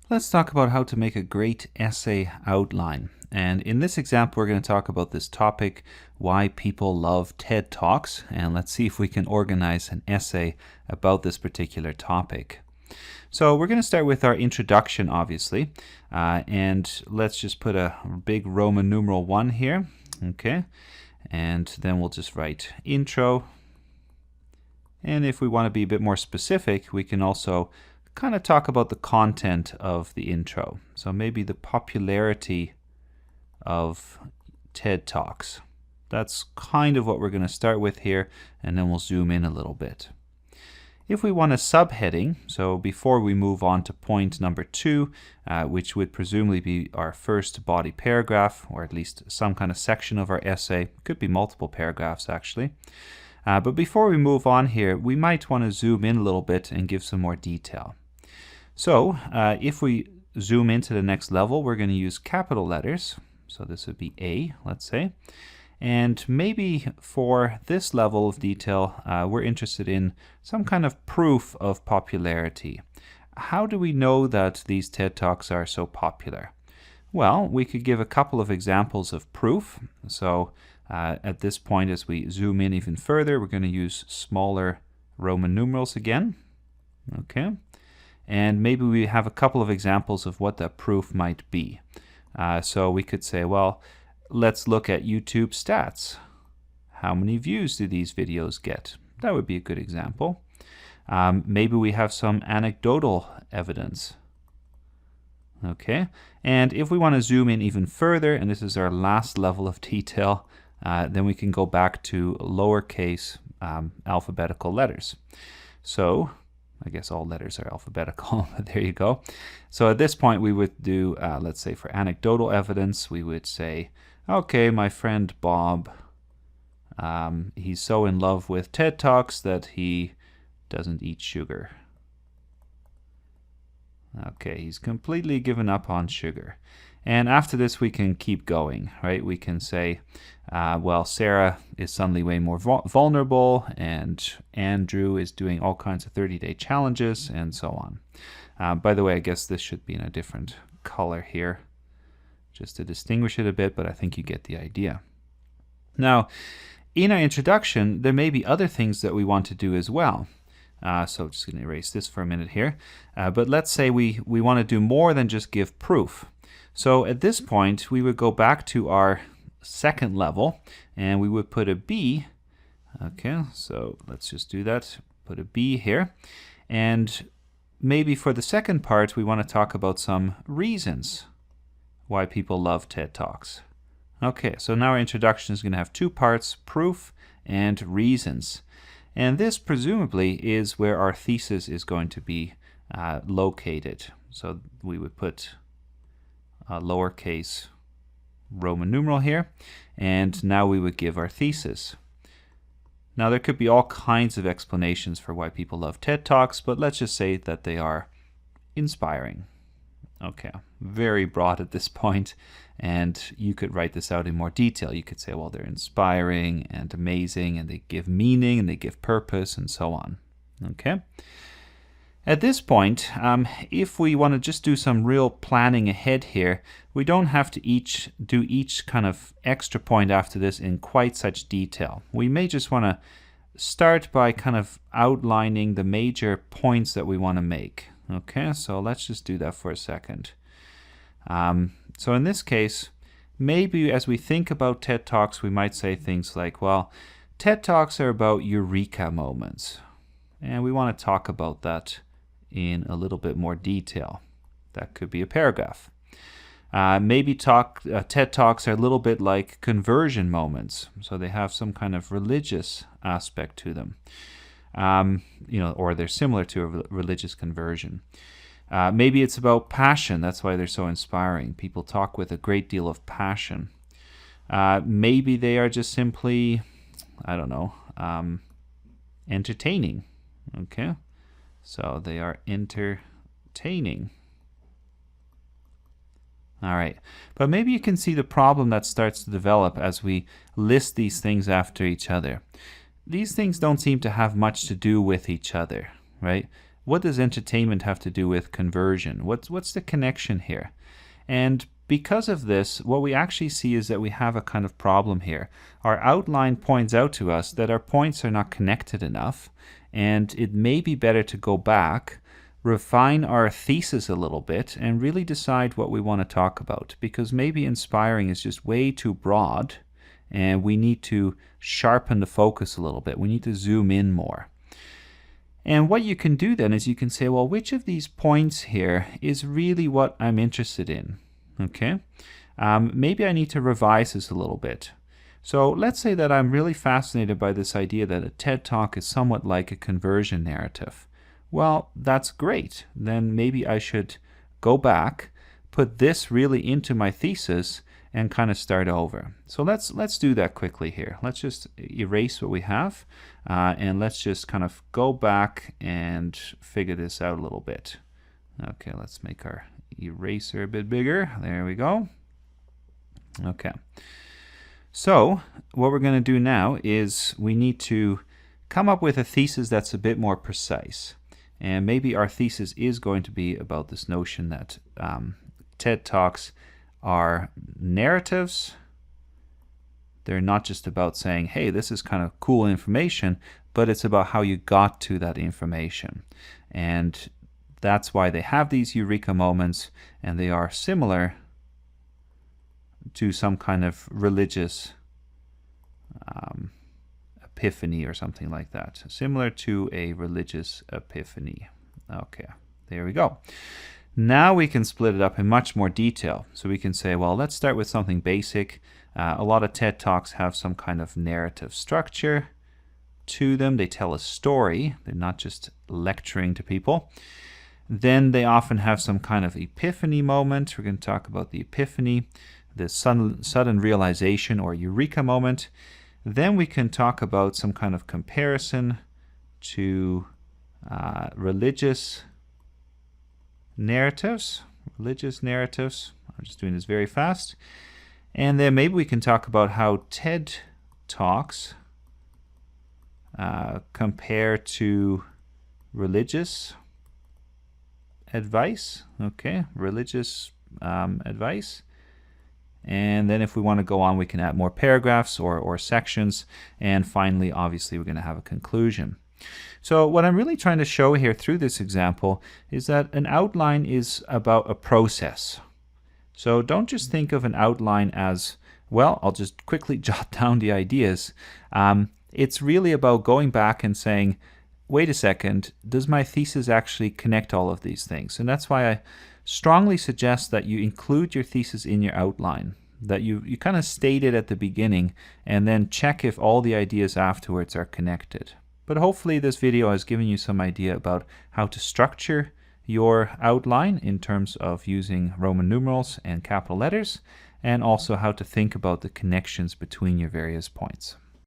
Let's talk about how to make a great essay outline. And in this example, we're going to talk about this topic, why people love TED Talks. And let's see if we can organize an essay about this particular topic. So we're going to start with our introduction, obviously. And let's just put a big Roman numeral 1 here. Okay. And then we'll just write intro. And if we want to be a bit more specific, we can also kind of talk about the content of the intro. So maybe the popularity of TED Talks. That's kind of what we're going to start with here, and then we'll zoom in a little bit. If we want a subheading, so before we move on to point number 2, which would presumably be our first body paragraph, or at least some kind of section of our essay, could be multiple paragraphs actually. But before we move on here, we might want to zoom in a little bit and give some more detail. So if we zoom into the next level, we're going to use capital letters. So this would be A, let's say. And maybe for this level of detail, we're interested in some kind of proof of popularity. How do we know that these TED Talks are so popular? Well, we could give a couple of examples of proof. So at this point, as we zoom in even further, we're going to use smaller Roman numerals again. Okay. And maybe we have a couple of examples of what that proof might be. So we could say, well, let's look at YouTube stats. How many views do these videos get? That would be a good example. Maybe we have some anecdotal evidence. Okay, and if we want to zoom in even further, and this is our last level of detail, then we can go back to lowercase alphabetical letters. So I guess all letters are alphabetical, but there you go. So at this point we would do, let's say for anecdotal evidence, we would say, okay, my friend Bob, he's so in love with TED Talks that he doesn't eat sugar. Okay, he's completely given up on sugar. And after this, we can keep going, right? We can say, well, Sarah is suddenly way more vulnerable, and Andrew is doing all kinds of 30-day challenges, and so on. By the way, I guess this should be in a different color here, just to distinguish it a bit, but I think you get the idea. Now, in our introduction, there may be other things that we want to do as well. So just going to erase this for a minute here. But let's say we want to do more than just give proof. So at this point, we would go back to our second level, and we would put a B. Okay, so let's just do that. Put a B here. And maybe for the second part, we want to talk about some reasons why people love TED Talks. Okay, so now our introduction is going to have 2 parts, proof and reasons. And this presumably is where our thesis is going to be located. So we would put a lowercase Roman numeral here, and now we would give our thesis. Now there could be all kinds of explanations for why people love TED Talks, but let's just say that they are inspiring. Okay, very broad at this point, and you could write this out in more detail. You could say, well, they're inspiring and amazing, and they give meaning, and they give purpose, and so on. Okay. At this point, if we want to just do some real planning ahead here, we don't have to do each kind of extra point after this in quite such detail. We may just want to start by kind of outlining the major points that we want to make. Okay, so let's just do that for a second. So in this case, maybe as we think about TED Talks, we might say things like, well, TED Talks are about eureka moments. And we want to talk about that in a little bit more detail. That could be a paragraph. Maybe TED Talks are a little bit like conversion moments. So they have some kind of religious aspect to them. Or they're similar to a religious conversion. Maybe it's about passion. That's why they're so inspiring. People talk with a great deal of passion. Maybe they are just simply, I don't know, entertaining. Okay, so they are entertaining. All right, but maybe you can see the problem that starts to develop as we list these things after each other. These things don't seem to have much to do with each other, right? what does entertainment have to do with conversion? What's the connection here? And because of this, what we actually see is that we have a kind of problem here. Our outline points out to us that our points are not connected enough, and it may be better to go back, refine our thesis a little bit, and really decide what we want to talk about, because maybe inspiring is just way too broad, and we need to sharpen the focus a little bit. We need to zoom in more. And what you can do then is you can say, well, which of these points here is really what I'm interested in? Okay, maybe I need to revise this a little bit. So let's say that I'm really fascinated by this idea that a TED Talk is somewhat like a conversion narrative. Well, that's great. Then maybe I should go back, put this really into my thesis, and kind of start over. So let's do that quickly here. Let's just erase what we have, and let's just kind of go back and figure this out a little bit. Okay, let's make our eraser a bit bigger. There we go. Okay. So what we're going to do now is we need to come up with a thesis that's a bit more precise. And maybe our thesis is going to be about this notion that TED Talks are narratives. They're not just about saying, hey, this is kind of cool information, but it's about how you got to that information. And that's why they have these eureka moments, and they are similar to some kind of religious epiphany or something like that. Similar to a religious epiphany. Okay, there we go. Now we can split it up in much more detail. So we can say, well, let's start with something basic. A lot of TED Talks have some kind of narrative structure to them. They tell a story. They're not just lecturing to people. Then they often have some kind of epiphany moment. We're going to talk about the epiphany, the sudden realization or eureka moment. Then we can talk about some kind of comparison to religious narratives. I'm just doing this very fast. And then maybe we can talk about how TED Talks compare to religious advice. Okay, religious advice. And then if we want to go on, we can add more paragraphs or sections. And finally, obviously, we're going to have a conclusion. So what I'm really trying to show here through this example is that an outline is about a process. So don't just think of an outline as, well, I'll just quickly jot down the ideas. It's really about going back and saying, wait a second, does my thesis actually connect all of these things? And that's why I strongly suggest that you include your thesis in your outline, that you kind of state it at the beginning and then check if all the ideas afterwards are connected. But hopefully this video has given you some idea about how to structure your outline in terms of using Roman numerals and capital letters, and also how to think about the connections between your various points.